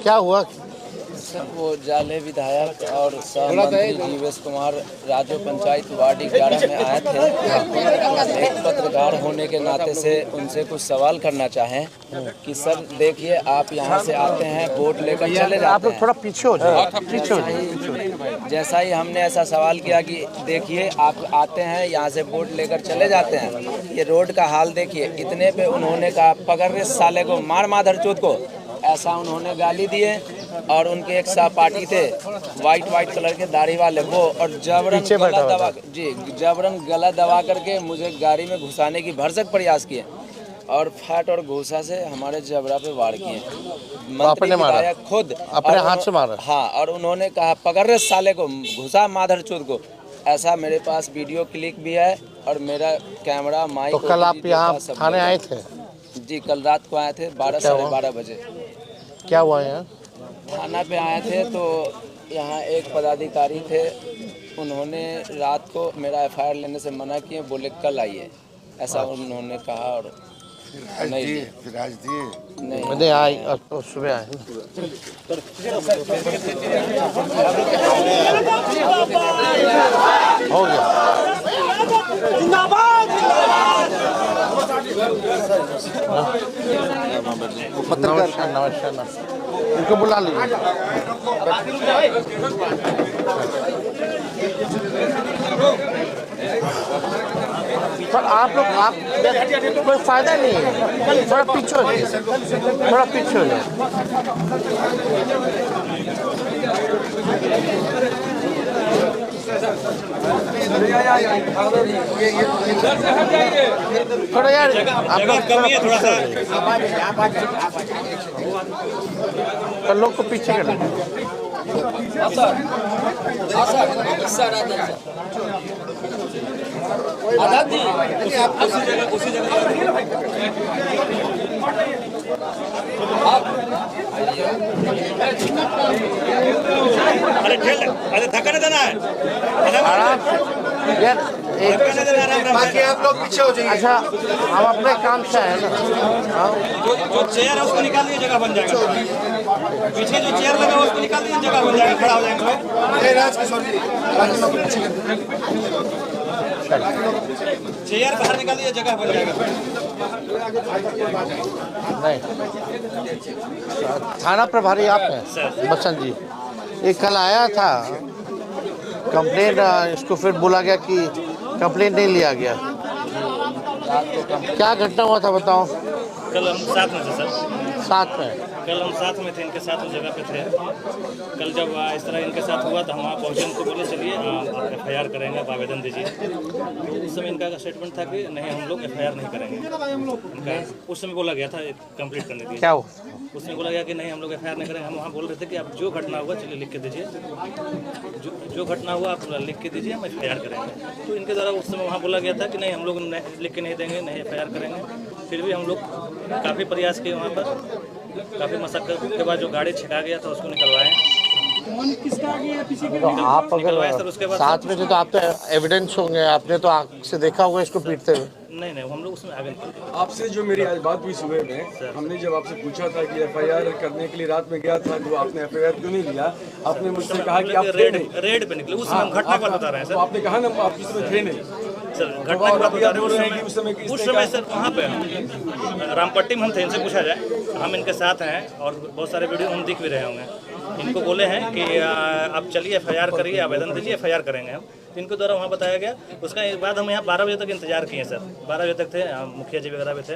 क्या हुआ? सर वो जाले विधायक और सहमंत्री जीवेश कुमार राजो पंचायत वार्ड 11 में आए थे। एक पत्रकार होने के नाते से उनसे कुछ सवाल करना चाहें कि सर देखिए, आप यहाँ से आते हैं, वोट लेकर चले जाते हैं। आप लोग थोड़ा पीछे हो जाए। जैसा ही हमने ऐसा सवाल किया कि देखिए, आप आते हैं यहाँ से वोट लेकर चले जाते हैं, ये रोड का हाल देखिए। इतने पे उन्होंने कहा पकड़ रहे साले को, मार माधर चोद को, ऐसा उन्होंने गाली दिए। और उनके एक सहपाठी थे वाइट कलर के दाढ़ी वाले, वो और जबरन गला दबा करके मुझे गाड़ी में घुसाने की भरसक प्रयास किए और फैट और घूसा से हमारे जबरा पे वार किए। मंत्री विधायक खुद अपने हाथ से मारा। हाँ, और उन्होंने कहा पकड़ रहे साले को, घुसा माधर चोद को। ऐसा मेरे पास वीडियो क्लिप भी है और मेरा कैमरा माइक। तो कल आप यहाँ थाने आए थे? जी, कल रात को आए थे 12 साढ़े 12 बजे। क्या हुआ यहाँ? थाना पे आए थे तो यहाँ एक पदाधिकारी थे, उन्होंने रात को मेरा FIR लेने से मना किए, बोले कल आइए, ऐसा उन्होंने कहा। और नहीं नहीं आई, सुबह आए। हो गया। नमस्कार, इनको बुला लीजिए। पर आप लोग कोई फायदा नहीं है, थोड़ा पीछे हो जाए, थोड़ा पीछे हो जाए। थोड़ा यार जगह कमी है, थोड़ा सा लोग को पीछे कर उसी जगह अरे धक्का नहीं देना है, आराम से यार। बाकी आप लोग पीछे हो जाइए। अच्छा, हम अपने काम से आए ना। जो चेयर है उसको निकाल दीजिए, जगह बन जाएगा। पीछे जो चेयर लगा उसको निकाल दीजिए, जगह बन जाएगा, खड़ा हो जाएंगे। चेयर बाहर निकाल दीजिए, जगह बन जाएगा। नहीं, थाना प्रभारी आप हैं बच्चन जी। ये कल आया था कंप्लेंट, इसको फिर बोला गया कि कंप्लेंट नहीं लिया गया। क्या घटना हुआ था बताओ? कल हम साथ में थे सर। साथ में? कल हम साथ में थे, इनके साथ उस जगह पे थे। कल जब इस तरह इनके साथ हुआ तो हम वहाँ पहुँचे, उनको बोले चलिए आप FIR करेंगे, आप आवेदन दीजिए। उस समय इनका स्टेटमेंट था कि नहीं, हम लोग FIR नहीं करेंगे। इनका उस समय बोला गया था कंप्लीट करने के लिए। क्या हुआ? उसमें बोला गया कि नहीं, हम लोग FIR नहीं करेंगे। हम वहाँ बोल रहे थे कि आप जो घटना हुआ चलिए लिख के दीजिए, जो घटना हुआ आप लिख के दीजिए, हम FIR करेंगे। तो इनके द्वारा उस समय वहाँ बोला गया था कि नहीं, हम लोग लिख के नहीं देंगे, नहीं FIR करेंगे। फिर भी हम लोग काफ़ी प्रयास किए, वहाँ पर काफ़ी मशक्कत के बाद जो गाड़ी छिका गया था उसको निकलवाएं। तो आप अगर साथ में थे तो आप तो एविडेंस होंगे, आपने तो आँख से देखा होगा इसको पीटते हुए। नहीं, हम लोग उसमें आगे आपसे जो मेरी आज बात हुई सुबह में, हमने जब आपसे पूछा था कि FIR करने के लिए रात में गया था, तो आपने FIR क्यों नहीं लिया? आपने मुझसे कहा कि आप रेड पे निकले। उस समय हम घटना का बता रहे हैं सर। आपने कहा ना आप उस समय थे नहीं सर, घटना की बात बता रहे हैं। उस समय सर वहाँ पे रामपट्टी में हम थे, इनसे पूछा जाए, हम इनके साथ हैं और बहुत सारे वीडियो हम दिख भी रहे होंगे। इनको बोले हैं कि आप चलिए FIR करिए, आवेदन दीजिए, FIR करेंगे हम। तो इनको द्वारा वहाँ बताया गया। उसका बाद हम यहाँ 12 बजे तक इंतजार किए सर। 12 बजे तक थे, मुखिया जी वगैरह भी थे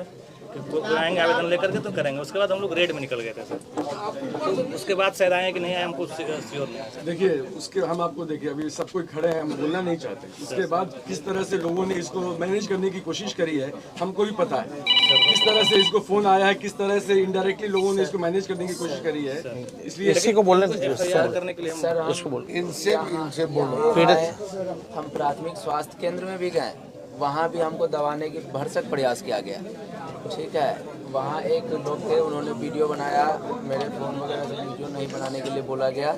कि आएंगे आवेदन लेकर के तो करेंगे। उसके बाद हम लोग रेड में निकल गए थे सर। तो उसके बाद शायद आए कि नहीं आए, हमको श्योर नहीं है। देखिए, उसके हम आपको देखिए, अभी सब कोई खड़े हैं, हम बोलना नहीं चाहते। उसके बाद किस तरह से लोगों ने इसको मैनेज करने की कोशिश करी है हमको भी पता है। किस तरह से इसको फोन आया है, किस तरह से इनडायरेक्टली लोगों ने इसको मैनेज करने की कोशिश करी है। इसलिए इसी को बोलने करने के लिए हम इसको बोल, इनसे बोलो। हम प्राथमिक स्वास्थ्य केंद्र में भी गए, वहाँ भी हमको दबाने की भरसक प्रयास किया गया। ठीक है, वहाँ एक लोग थे, उन्होंने वीडियो बनाया, मेरे फ़ोन वगैरह से वीडियो नहीं बनाने के लिए बोला गया।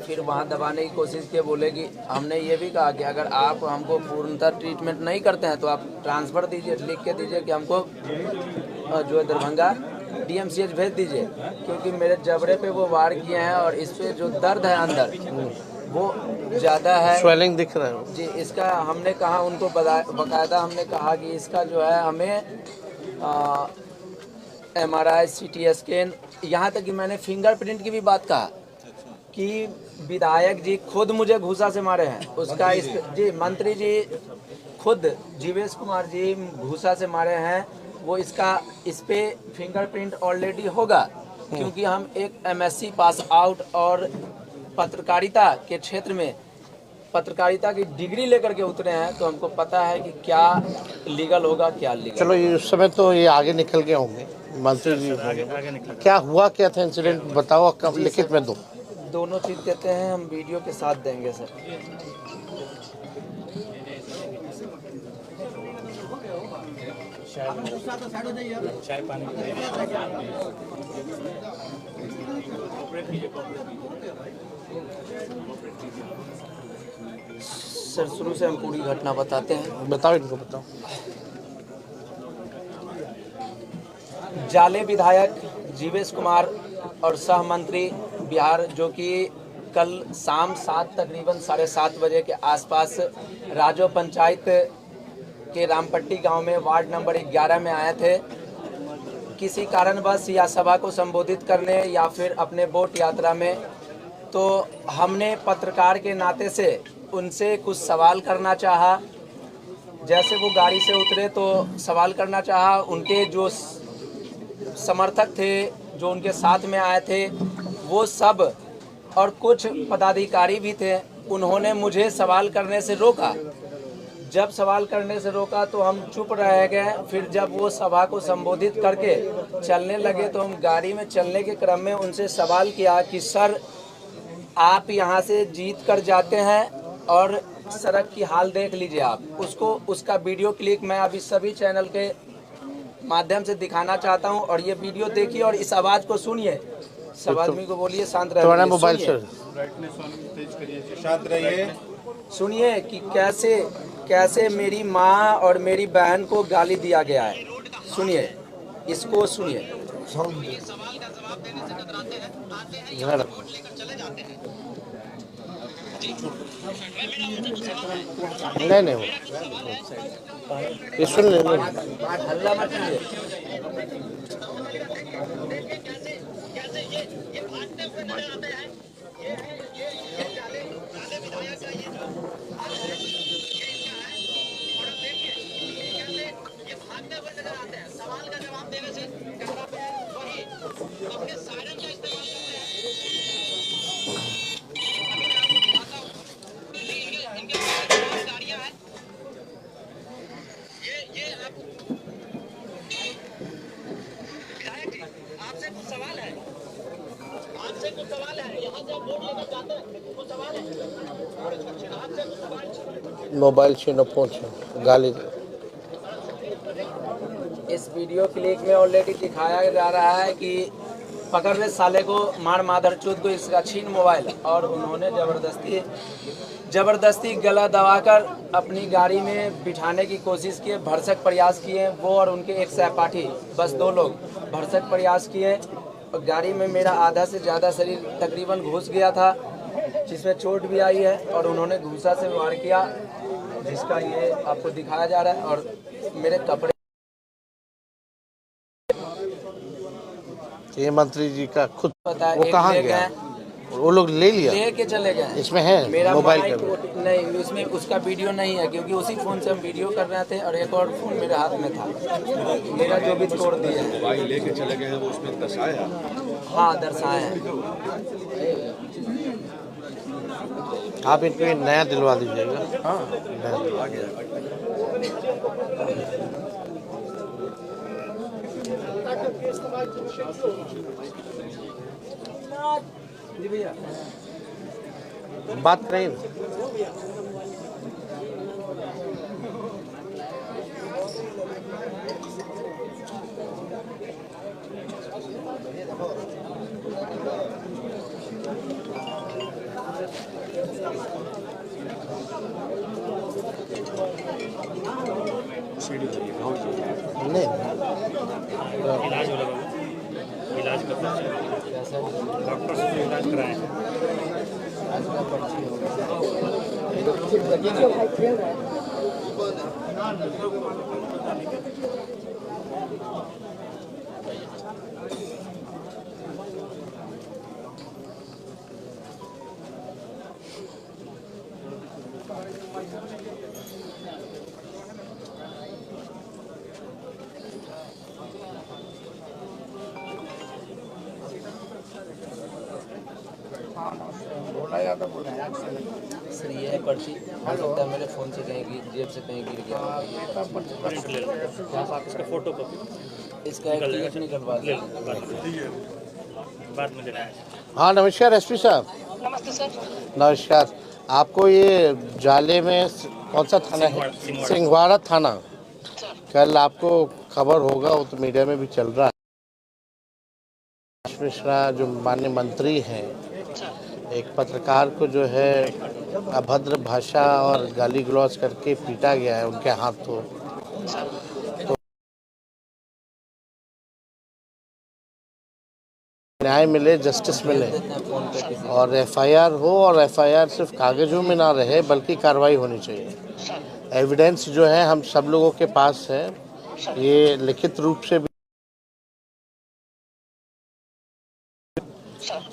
फिर वहाँ दबाने की कोशिश की, बोले कि हमने ये भी कहा कि अगर आप हमको पूर्णतः ट्रीटमेंट नहीं करते हैं तो आप ट्रांसफ़र दीजिए, लिख के दीजिए कि हमको जो है दरभंगा DMCH भेज दीजिए, क्योंकि मेरे जबड़े पे वो वार किए हैं और इस पे जो दर्द है अंदर वो ज़्यादा है। स्वेलिंग दिख रहा है। जी, इसका हमने कहा उनको बकायदा हमने कहा कि इसका जो है हमें MRI CT स्कैन, यहाँ तक कि मैंने फिंगरप्रिंट की भी बात कहा कि विधायक जी खुद मुझे घूसा से मारे हैं, उसका इस जी मंत्री जी खुद जीवेश कुमार जी घूसा से मारे हैं, वो इसका इस पे फिंगरप्रिंट ऑलरेडी होगा, क्योंकि हम एक MSc पास आउट और पत्रकारिता के क्षेत्र में पत्रकारिता की डिग्री लेकर के उतरे हैं, तो हमको पता है कि क्या लीगल होगा क्या लीगल। चलो ये उस समय तो ये आगे निकल गए होंगे मंत्री जी। क्या हुआ क्या था इंसिडेंट बताओ, कब लिखित में दो। दोनों चीज़ देते हैं, हम वीडियो के साथ देंगे सर। सर शुरू से हम पूरी घटना बताते हैं। बताओ इनको बताओ। जाले विधायक जीवेश कुमार और सह मंत्री बिहार, जो कि कल शाम तकरीबन 7:30 बजे के आसपास राजो पंचायत के रामपट्टी गांव में वार्ड नंबर 11 में आए थे, किसी कारणवश या सभा को संबोधित करने या फिर अपने बोट यात्रा में। तो हमने पत्रकार के नाते से उनसे कुछ सवाल करना चाहा। जैसे वो गाड़ी से उतरे तो सवाल करना चाहा। उनके जो समर्थक थे, जो उनके साथ में आए थे, वो सब और कुछ पदाधिकारी भी थे, उन्होंने मुझे सवाल करने से रोका। जब सवाल करने से रोका तो हम चुप रह गए। फिर जब वो सभा को संबोधित करके चलने लगे तो हम गाड़ी में चलने के क्रम में उनसे सवाल किया कि सर आप यहाँ से जीत कर जाते हैं और सड़क की हाल देख लीजिए आप। उसका वीडियो क्लिप मैं अभी सभी चैनल के माध्यम से दिखाना चाहता हूं, और ये वीडियो देखिए और इस आवाज़ को सुनिए। सब आदमी को बोलिए शांत रहिए, मोबाइल से शांत रहिए, सुनिए कि कैसे मेरी माँ और मेरी बहन को गाली दिया गया है। सुनिए, इसको सुनिए। नहीं ये सुन ले। हल्ला मत कीजिए। सवाल का जवाब देने से वही अपने सायरन का इस्तेमाल गाड़ियां हैं। ये विधायक जी, आपसे कुछ सवाल है, यहाँ से वोट लेकर जाते हैं, कुछ सवाल है आपसे, कुछ सवाल। मोबाइल छीनो, फोन छीनो, गाली। इस वीडियो क्लिप में ऑलरेडी दिखाया जा रहा है कि पकड़ ले साले को, मार मादरचोद को, इसका छीन मोबाइल। और उन्होंने ज़बरदस्ती गला दबाकर अपनी गाड़ी में बिठाने की कोशिश किए, भरसक प्रयास किए। वो और उनके एक सहपाठी, बस 2 लोग भरसक प्रयास किए। और गाड़ी में मेरा आधा से ज़्यादा शरीर तकरीबन घुस गया था, जिसमें चोट भी आई है। और उन्होंने घूसा से वार किया, जिसका ये आपको दिखाया जा रहा है। और मेरे कपड़े, ये मंत्री जी का खुद पता है, वो कहाँ गया? वो लोग ले लिया, लेके चले गए। इसमें है मेरा मोबाइल का नहीं, उसमें उसका वीडियो नहीं है, क्योंकि उसी फोन से हम वीडियो कर रहे थे और एक और फोन मेरे हाथ में था, मेरा जो भी तोड़ दिया है। मोबाइल लेके चले गए हैं, वो उसमें दर्शाया। हाँ, दर्शाए हैं। आप इनको नया दिलवा दीजिएगा। हाँ, नया दिलवा जी भैया, बात नहीं। नहीं डॉक्टर से जो इलाज कराए हैं। सर ये है पर्ची, हो सकता है मेरे फ़ोन से कहीं जेब से कहीं गिर गया हो, ये आप पर्ची प्रिंट ले लो, इसका फोटो कॉपी इसका एक क्लिप निकलवा ले दो। लो, बाद में देना है। हाँ नमस्कार एसपी साहब। नमस्ते सर। नमस्कार। आपको ये जाले में कौन सा थाना है? सिंहवाड़ा थाना। कल आपको खबर होगा, वो तो मीडिया में भी चल रहा है, मिश्रा जो माननीय मंत्री हैं, एक पत्रकार को जो है अभद्र भाषा और गाली गलौज करके पीटा गया है उनके हाथों। तो न्याय मिले, जस्टिस मिले और एफआईआर हो, और एफआईआर सिर्फ कागजों में ना रहे बल्कि कार्रवाई होनी चाहिए। एविडेंस जो है हम सब लोगों के पास है, ये लिखित रूप से भी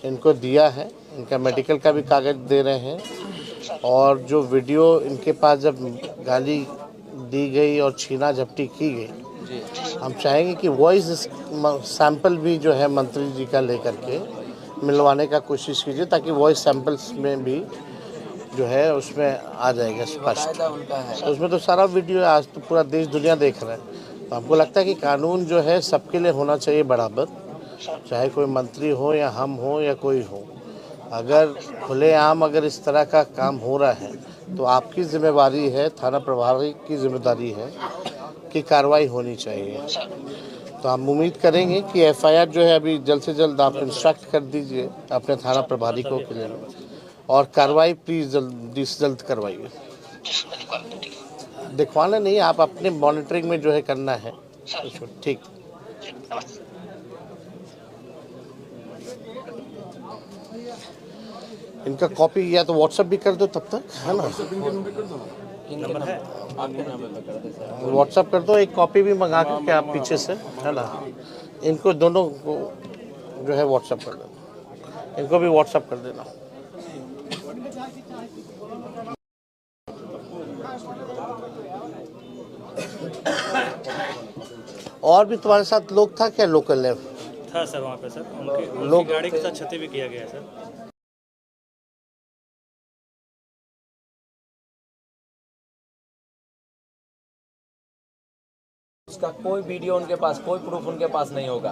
इनको दिया है, इनका मेडिकल का भी कागज दे रहे हैं, और जो वीडियो इनके पास जब गाली दी गई और छीना झपटी की गई, हम चाहेंगे कि वॉइस सैंपल भी जो है मंत्री जी का लेकर के मिलवाने का कोशिश कीजिए, ताकि वॉइस सैंपल्स में भी जो है उसमें आ जाएगा स्पष्ट। उनका है तो उसमें तो सारा वीडियो आज तो पूरा देश दुनिया देख रहा है। तो हमको लगता है कि कानून जो है सबके लिए होना चाहिए बराबर, चाहे कोई मंत्री हो या हम हो या कोई हो। अगर खुलेआम अगर इस तरह का काम हो रहा है तो आपकी जिम्मेवारी है, थाना प्रभारी की जिम्मेदारी है कि कार्रवाई होनी चाहिए। तो हम उम्मीद करेंगे कि एफआईआर जो है अभी जल्द से जल्द आप इंस्ट्रक्ट कर दीजिए अपने थाना प्रभारी को के लिए, और कार्रवाई प्लीज जल्दी से जल्द करवाइए। दिखवाना नहीं, आप अपने मॉनिटरिंग में जो है करना है। ठीक। इनका कॉपी या तो व्हाट्सएप भी कर दो तब तक, है ना? नंबर है आपके नाम पे कर दे सर। व्हाट्सएप कर दो, एक कॉपी भी मंगा के आप पीछे से, है ना? इनको दोनों को जो है व्हाट्सएप कर देना, इनको भी व्हाट्सएप कर देना। और भी तुम्हारे साथ लोग था क्या लोकल है? था सर वहाँ पे सर, उनकी गाड़ी के साथ क्षति भी किया गया सर। उसका कोई वीडियो उनके पास, कोई प्रूफ उनके पास नहीं होगा।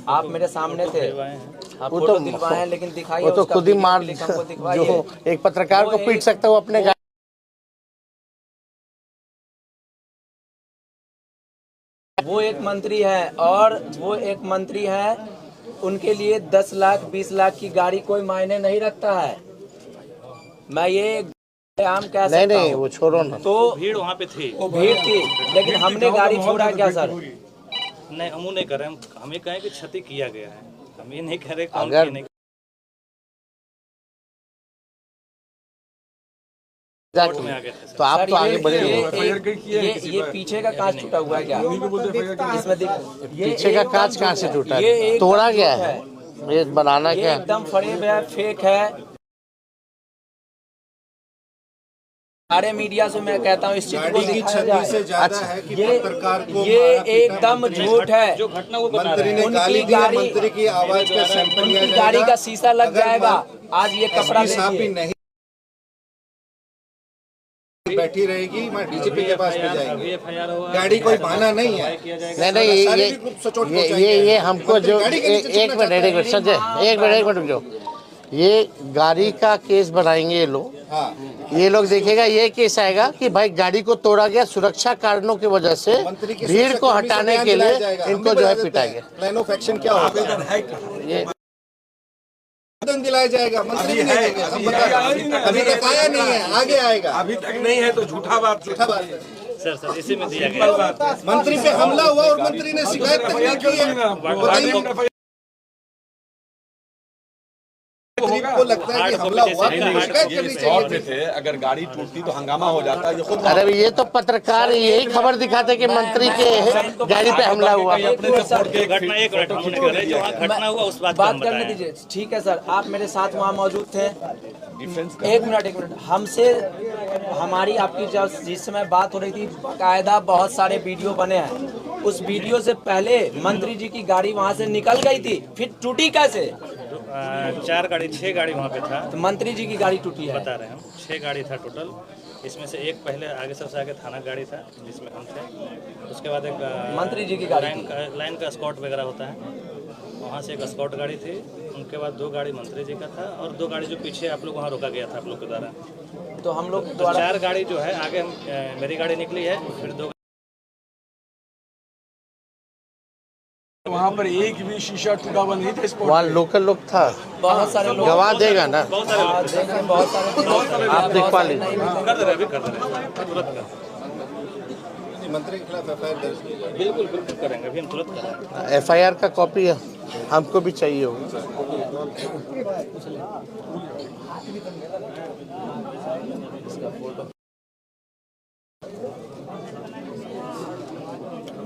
आप मेरे सामने थे, आप वो फोटो तो दिलवाए हैं, लेकिन दिखाइए वो तो उसका खुद ही वीडियो मार, क्लिप हमको दिखवाइए। जो एक पत्रकार को पीट सकता है वो अपने वो एक मंत्री है, और वो एक मंत्री है, उनके लिए 10 लाख 20 लाख की गाड़ी कोई मायने नहीं रखता है। मैं ये आम कह सकता नहीं हूं। वो छोड़ो ना। तो भीड़ वहाँ पे थी, वो भीड़ थी, लेकिन हमने गाड़ी छोड़ा क्या सर? नहीं हम नहीं कर रहे, हम ये कहें कि क्षति किया गया है, हम ये नहीं कह रहे कौन अगर किया नहीं। में आ गए थे सर। तो आप सर, तो आगे बढ़े ये पीछे का कांच टूटा हुआ है क्या? इसमें पीछे का कांच कहाँ से टूटा ये है? एक तोड़ा दम गया झूठ है, ये बनाना ये क्या? एकदम फरेब है, फेक है। सारे मीडिया से मैं कहता हूँ इस चीज को दिखाया जाए। ज्यादा है कि पत्रकार को ये एकदम झूठ है। जो घटना वो बता रहे मंत्री हैं। ने गाली उनकी दी है, गाड़ी, मंत्री की आवाज का सैंपल लिया उनकी जाएगा। गाड़ी का शीशा लग अगर जाएगा। आज ये कपड़ा एसपी साहब भी देखिए, नहीं बैठी रहेगी, मैं डीजीपी के पास भी जाएंगे। एफआईआर हुआ, गाड़ी कोई बहाना नहीं है। नहीं शारीरिक रूप से चोट पहुंचाएंगे। ये हमको जो गाड़ी के नीचे एक छुपना मिनट चाहता है। एक मिनट रुक जाओ। ये गाड़ी का केस बनाएंगे ये लोग, हाँ, ये लोग देखेगा ये केस आएगा कि भाई गाड़ी को तोड़ा गया सुरक्षा कारणों की वजह से, मंत्री की भीड़ सुरक्षा को कर्मी से हटाने बयान के दिलाया लिए जाएगा। हम इनको भी जो है बता देते पिटाएंगे। हैं। प्लान ऑफ एक्शन क्या होगा? ये आवेदन दिलाया जाएगा, मंत्री भी नहीं देंगे। हम बता रहे हैं। अभी तक आया नहीं है, आगे आएगा। अभी तक नहीं है तो झूठा बात है। सर इसी में दिया गया। मंत्री पे हमला हुआ और मंत्री ने शिकायत तक नहीं की है। बताइए। आपको लगता है कि हमला हुआ तो शिकायत करनी चाहिए थी। थे, अगर गाड़ी टूटती तो हंगामा हो जाता। ये खुद अरे ये तो पत्रकार यही खबर दिखाते कि मंत्री के गाड़ी पे हमला हुआ। घटना एक मिनट हम कर रहे हैं, जो वहाँ घटना हुआ उस बात बात करने दीजिए। ठीक है सर, आप मेरे साथ वहाँ मौजूद थे। एक मिनट हमसे हमारी आपकी जिस समय बात हो रही थी, बाकायदा बहुत सारे वीडियो बने हैं। उस वीडियो से पहले मंत्री जी की गाड़ी वहाँ से निकल गई थी, फिर टूटी कैसे? 6 गाड़ी वहाँ पे था। तो मंत्री जी की गाड़ी टूटी है, बता रहे हैं हम, 6 गाड़ी था टोटल। इसमें से एक पहले आगे सबसे आगे थाना गाड़ी था जिसमें हम थे। उसके बाद एक मंत्री जी की गाड़ी लाइन का स्कॉट वगैरह होता है, वहाँ से एक स्कॉट गाड़ी थी। उनके बाद 2 गाड़ी मंत्री जी का था और 2 गाड़ी जो पीछे आप लोग वहाँ रोका गया था आप लोग के द्वारा। तो हम लोग तो 4 गाड़ी जो है आगे मेरी गाड़ी निकली है, फिर 2 वहाँ पर एक भी शीशा टूटा हुआ नहीं था। वहाँ लोकल लोग था, बहुत सारे लोग गवाह देगा ना, बहुत सारे लोग थे। देखें, बहुत सारे आप दिखवा लीजिए। कर दे रहे, अभी कर दे रहे, तुरंत कर। मंत्री के खिलाफ एफआईआर दर्ज की जाए। बिल्कुल बिल्कुल करेंगे, अभी हम तुरंत करेंगे। एफआईआर का कॉपी है, हमको भी चाहिए होगा।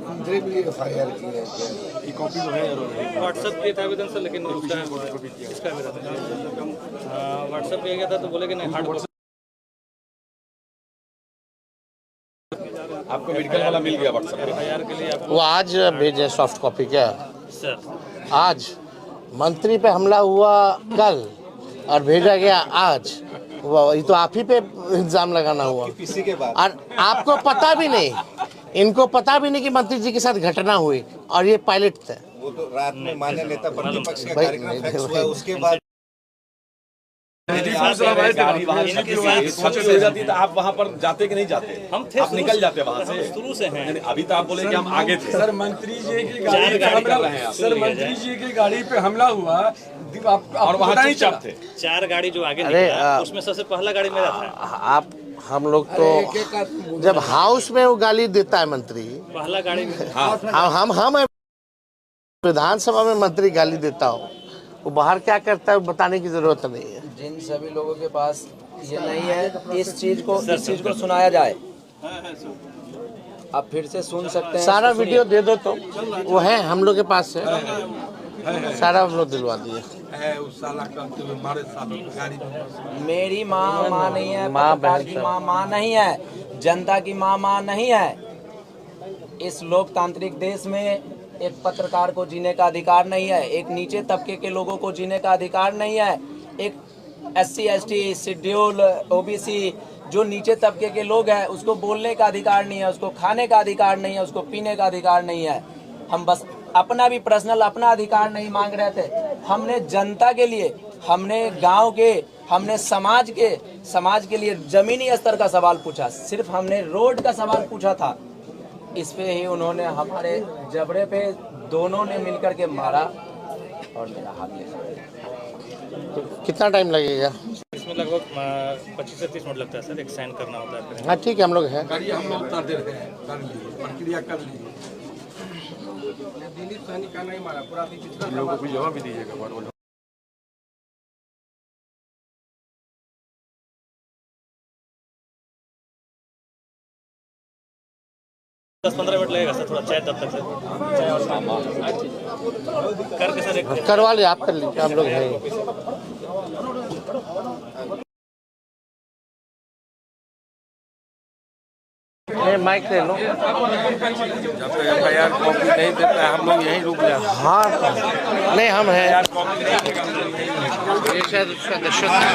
मंत्री भी एफआईआर की है। ये कॉपी तो है व्हाट्सएप किया था आवेदन सर, लेकिन उसका इसका भी रहता। व्हाट्सएप किया गया था तो बोले कि नहीं हार्ड कॉपी। आपको मेडिकल वाला मिल गया व्हाट्सएप पे। एफआईआर के लिए आपको वो आज भेजे सॉफ्ट कॉपी क्या सर आज? मंत्री पे हमला हुआ कल और भेजा गया आज। ये तो आप ही पे इल्जाम लगाना हुआ। किसी के बाद और आपको पता भी नहीं, इनको पता भी नहीं कि मंत्री जी के साथ घटना हुई और ये पायलट थे। वो तो रात में मान्य नेता प्रतिपक्ष का भाई, कार्यक्रम फिक्स हुआ, उसके बाद गाड़ी वहाँ हो जाती तो आप वहाँ पर जाते कि नहीं जाते? हम थे, आप निकल जाते वहाँ से। शुरू से हैं। नहीं, अभी तो आप बोले कि हम आगे थे। सर मंत्री जी की गाड़ी पे हमला, सर मंत्री जी की गाड़ी पे हमला हुआ और वहाँ चुपचाप थे। 4 गाड़ी जो आगे अरे, निकला, उसमें सबसे पहला गाड़ी मेरा था। आप हम लोग तो जब हाउस में वो गाली देता है मंत्री, पहला गाड़ी में हम विधानसभा में मंत्री गाली देता हो, वो बाहर क्या करता है बताने की जरूरत नहीं है। जिन सभी लोगों के पास ये नहीं है, इस चीज को सुनाया जाए। आप फिर से सुन सकते हैं। सारा वीडियो दे दो तो वो है हम लोग के पास है, सारा हम लोग दिलवा दिए। मेरी माँ नहीं है, माँ पत्रकार बहन की माँ नहीं है, जनता की माँ नहीं है। इस लोकतांत्रिक देश में एक पत्रकार को जीने का अधिकार नहीं है, एक नीचे तबके के लोगों को जीने का अधिकार नहीं है, एक SC ST शेड्यूल OBC जो नीचे तबके के लोग हैं उसको बोलने का अधिकार नहीं है, उसको खाने का अधिकार नहीं है, उसको पीने का अधिकार नहीं है। हम बस अपना भी पर्सनल अपना अधिकार नहीं मांग रहे थे, हमने जनता के लिए, हमने गांव के, हमने समाज के लिए जमीनी स्तर का सवाल पूछा। सिर्फ हमने रोड का सवाल पूछा था, इस पे ही उन्होंने हमारे जबड़े पे दोनों ने मिलकर के मारा और मेरा हाथ ले लिया। कितना टाइम लगेगा? इसमें लगभग 25 से 30 मिनट लगता है सर, एक साइन करना होता है फिर। हाँ ठीक है, हम लोग हैं। हम लोग उतार दे रहे हैं, कर लीजिए, प्रक्रिया कर लीजिए। दिलीप सहनी का नहीं मारा, पूरा लोगों को जवाब भी दीजिएगा। 10-15 मिनट लगेगा सर, थोड़ा चाय तब तक सर, चाय और सामान करके सर एक करवा ले, आप कर लीजिए, हम लोग हैं। माइक ले लो। जब तक एफआईआर कॉपी नहीं देता है हम लोग यहीं रुक जाते हैं। हाँ नहीं, हम हैं। ये शायद उसका दशरथ है।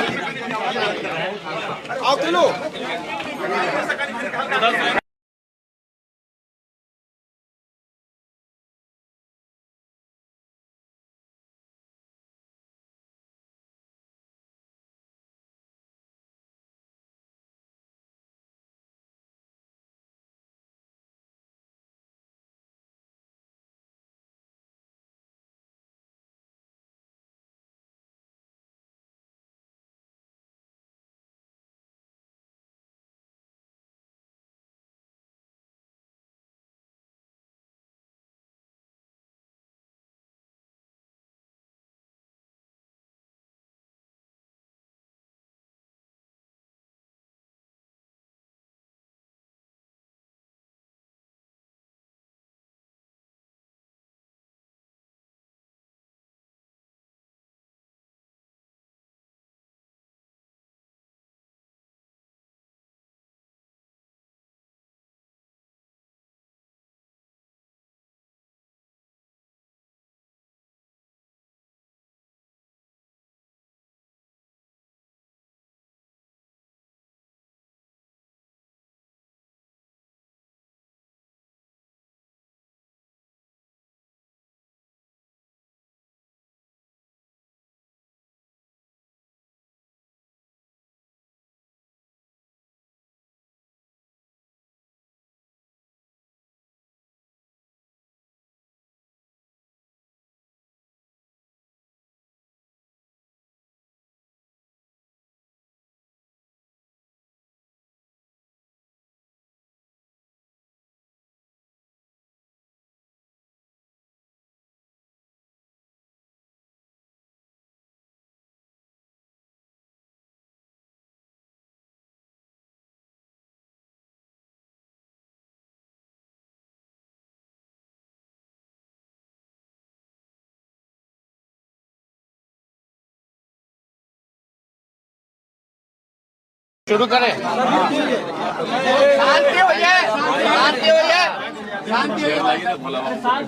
शुरू करें।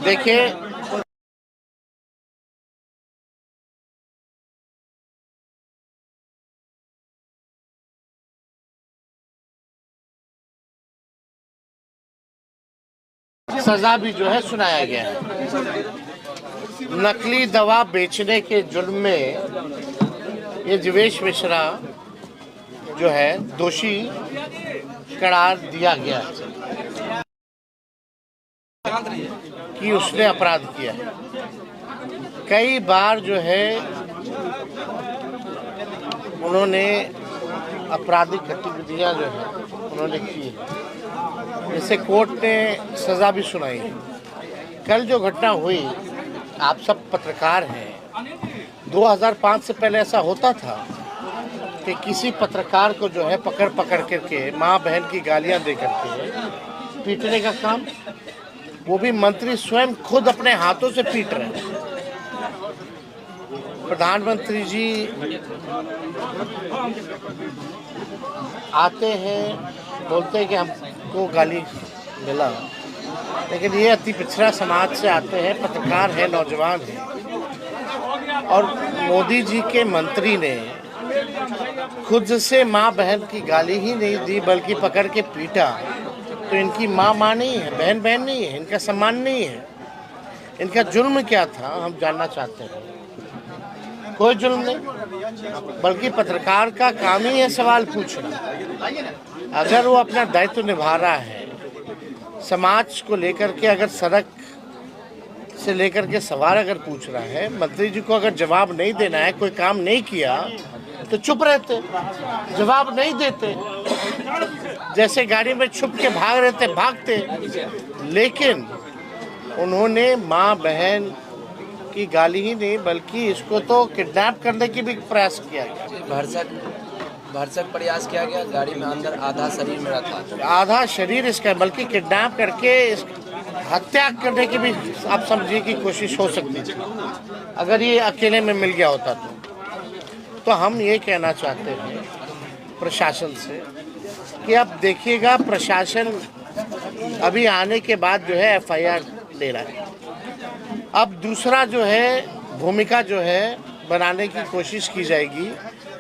देखिए, सजा भी जो है सुनाया गया है। नकली दवा बेचने के जुर्म में ये जीवेश मिश्रा जो है दोषी करार दिया गया कि उसने अपराध किया। कई बार जो है उन्होंने आपराधिक गतिविधियां जो है उन्होंने की है, जैसे कोर्ट ने सजा भी सुनाई है। कल जो घटना हुई, आप सब पत्रकार हैं, 2005 से पहले ऐसा होता था कि किसी पत्रकार को जो है पकड़ करके माँ बहन की गालियां दे करके पीटने का काम, वो भी मंत्री स्वयं खुद अपने हाथों से पीट रहे हैं। प्रधानमंत्री जी आते हैं, बोलते हैं कि हमको गाली मिला, लेकिन ये अति पिछड़ा समाज से आते हैं, पत्रकार हैं, नौजवान हैं, और मोदी जी के मंत्री ने खुद से माँ बहन की गाली ही नहीं दी बल्कि पकड़ के पीटा। तो इनकी माँ नहीं है, बहन नहीं है, इनका सम्मान नहीं है। इनका जुर्म क्या था हम जानना चाहते हैं। कोई जुर्म नहीं, बल्कि पत्रकार का काम ही है सवाल पूछना। अगर वो अपना दायित्व निभा रहा है, समाज को लेकर के अगर सड़क से लेकर के सवाल अगर पूछ रहा है, मंत्री जी को अगर जवाब नहीं देना है, कोई काम नहीं किया तो चुप रहते, जवाब नहीं देते, जैसे गाड़ी में छुप के भाग रहते भागते। लेकिन उन्होंने माँ बहन की गाली ही नहीं बल्कि इसको तो किडनैप करने की भी प्रयास किया गया, भरसक प्रयास किया गया। गाड़ी में अंदर आधा शरीर मेरा था, आधा शरीर इसका, बल्कि किडनैप करके हत्या करने की भी आप समझिए कि कोशिश हो सकती थी अगर ये अकेले में मिल गया होता तो हम ये कहना चाहते हैं प्रशासन से कि अब देखिएगा, प्रशासन अभी आने के बाद जो है FIR ले रहा है। अब दूसरा जो है भूमिका जो है बनाने की कोशिश की जाएगी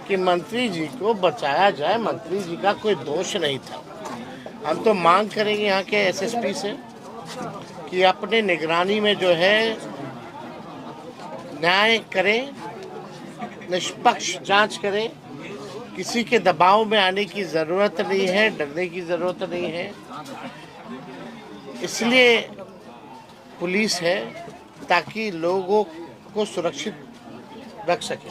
कि मंत्री जी को बचाया जाए। मंत्री जी का कोई दोष नहीं था। हम तो मांग करेंगे यहाँ के SSP से कि अपने निगरानी में जो है न्याय करें, निष्पक्ष जांच करें। किसी के दबाव में आने की ज़रूरत नहीं है, डरने की ज़रूरत नहीं है। इसलिए पुलिस है ताकि लोगों को सुरक्षित रख सके।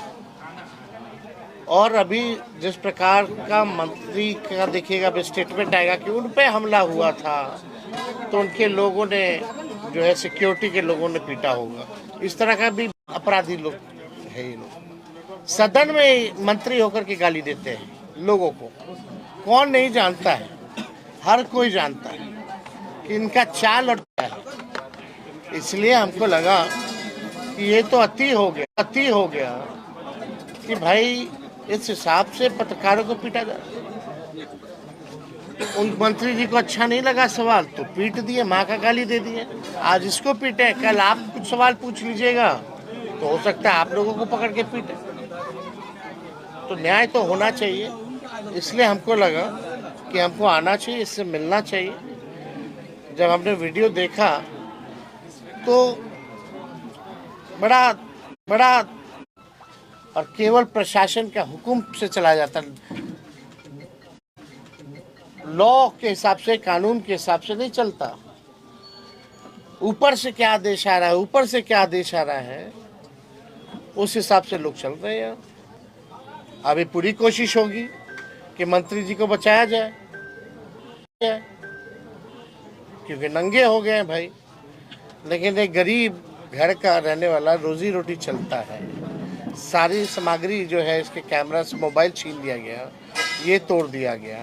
और अभी जिस प्रकार का मंत्री का देखिएगा स्टेटमेंट आएगा कि उन पे हमला हुआ था, तो उनके लोगों ने जो है सिक्योरिटी के लोगों ने पीटा होगा। इस तरह का भी अपराधी लोग है। ये लोग सदन में मंत्री होकर के गाली देते हैं लोगों को। कौन नहीं जानता है, हर कोई जानता है कि इनका चाल और क्या है। इसलिए हमको लगा कि ये तो अति हो गया कि भाई इस हिसाब से पत्रकारों को पीटा जा रहा। उन मंत्री जी को अच्छा नहीं लगा सवाल तो पीट दिए, माँ का गाली दे दिए। आज इसको पीटे, कल आप कुछ सवाल पूछ लीजिएगा तो हो सकता है आप लोगों को पकड़ के पीटे। तो न्याय तो होना चाहिए। इसलिए हमको लगा कि हमको आना चाहिए, इससे मिलना चाहिए। जब हमने वीडियो देखा तो बड़ा और केवल प्रशासन का हुक्म से चला जाता, लॉ के हिसाब से, कानून के हिसाब से नहीं चलता। ऊपर से क्या आदेश आ रहा है, उस हिसाब से लोग चल रहे हैं। अभी पूरी कोशिश होगी कि मंत्री जी को बचाया जाए, क्योंकि नंगे हो गए हैं भाई। लेकिन एक गरीब घर का रहने वाला, रोजी रोटी चलता है, सारी सामग्री जो है इसके कैमरा से, मोबाइल छीन लिया गया, ये तोड़ दिया गया,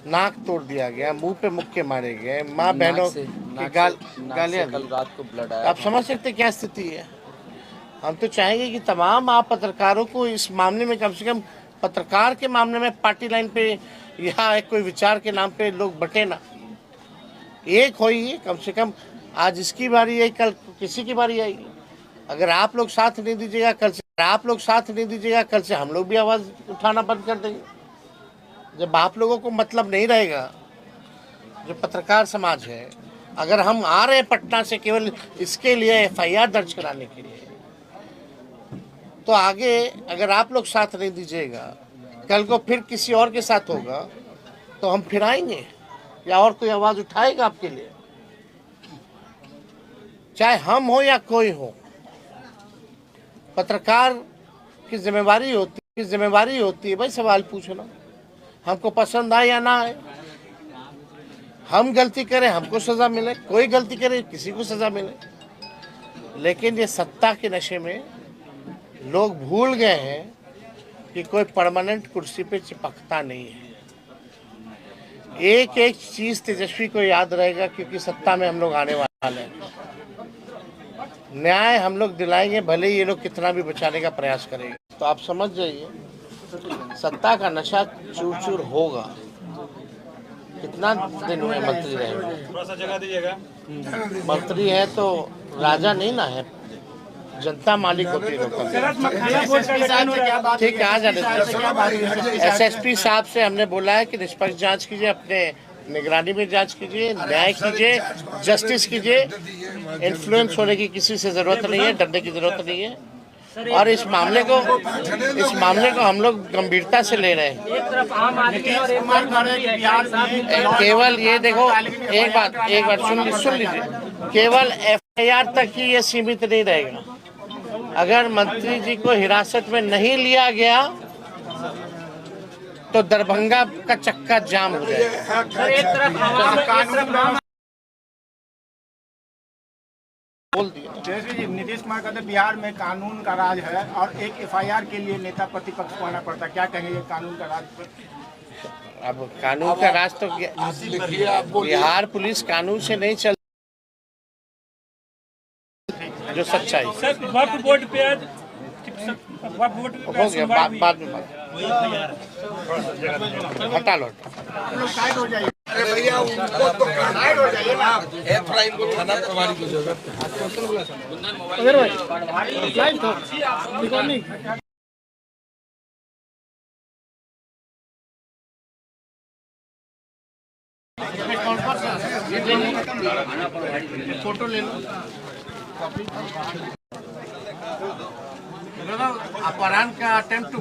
नाक तोड़ दिया गया, मुंह पे मुक्के मारे गए, माँ बहनों की गालियाँ। कल रात को ब्लड आया। आप समझ सकते क्या स्थिति है। हम तो चाहेंगे कि तमाम आप पत्रकारों को इस मामले में कम से कम पत्रकार के मामले में पार्टी लाइन पे या कोई विचार के नाम पे लोग बटे ना, एक हो ही कम से कम। आज इसकी बारी है, कल किसी की बारी आएगी। अगर आप लोग साथ नहीं दीजिएगा कल से हम लोग भी आवाज़ उठाना बंद कर देंगे। जब आप लोगों को मतलब नहीं रहेगा, जो पत्रकार समाज है, अगर हम आ रहे हैं पटना से केवल इसके लिए FIR दर्ज कराने के लिए, तो आगे अगर आप लोग साथ नहीं दीजिएगा, कल को फिर किसी और के साथ होगा तो हम फिर आएंगे या और कोई आवाज़ उठाएगा आपके लिए, चाहे हम हो या कोई हो। पत्रकार की जिम्मेवारी होती है भाई सवाल पूछना, हमको पसंद आए या ना आए। हम गलती करें हमको सज़ा मिले, कोई गलती करे किसी को सज़ा मिले। लेकिन ये सत्ता के नशे में लोग भूल गए हैं कि कोई परमानेंट कुर्सी पे चिपकता नहीं है। एक एक चीज़ तेजस्वी को याद रहेगा, क्योंकि सत्ता में हम लोग आने वाले हैं। न्याय हम लोग दिलाएंगे, भले ही ये लोग कितना भी बचाने का प्रयास करेंगे। तो आप समझ जाइए, सत्ता का नशा चूर चूर होगा। कितना दिन हुए मंत्री रहेंगे? थोड़ा सा जगह दीजिएगा। मंत्री है तो राजा नहीं ना है, जनता मालिक होती है। ठीक है, आ जाने। SSP साहब से हमने बोला है कि निष्पक्ष जांच कीजिए, अपने निगरानी में जांच कीजिए, न्याय कीजिए, जस्टिस कीजिए। इन्फ्लुएंस होने की किसी से जरूरत नहीं है, डरने की जरूरत नहीं है। और इस मामले को हम लोग गंभीरता से ले रहे हैं। एक तरफ आम आदमी और एक केवल ये देखो, एक बात सुन लीजिए, केवल FIR तक ही ये सीमित नहीं रहेगा। अगर मंत्री जी को हिरासत में नहीं लिया गया तो दरभंगा का चक्का जाम हो जाएगा। सर, एक तरफ बोल दिया। जैसे जी नीतीश कुमार कहते हैं बिहार में कानून का राज है और एक FIR के लिए नेता प्रतिपक्ष को आना पड़ता है, क्या कहेंगे कानून का राज पर? अब कानून का राज तो बिहार पुलिस कानून से नहीं चल, जो सच्चाई हो गया बाद में हटा लो। साइड हो जाइए। अरे भैया उनको तो साइड हो जाइए ना। थोड़ा इनको थाना प्रभारी की जरूरत फोटो ले लो। अपहरण का अटेम्प्ट टू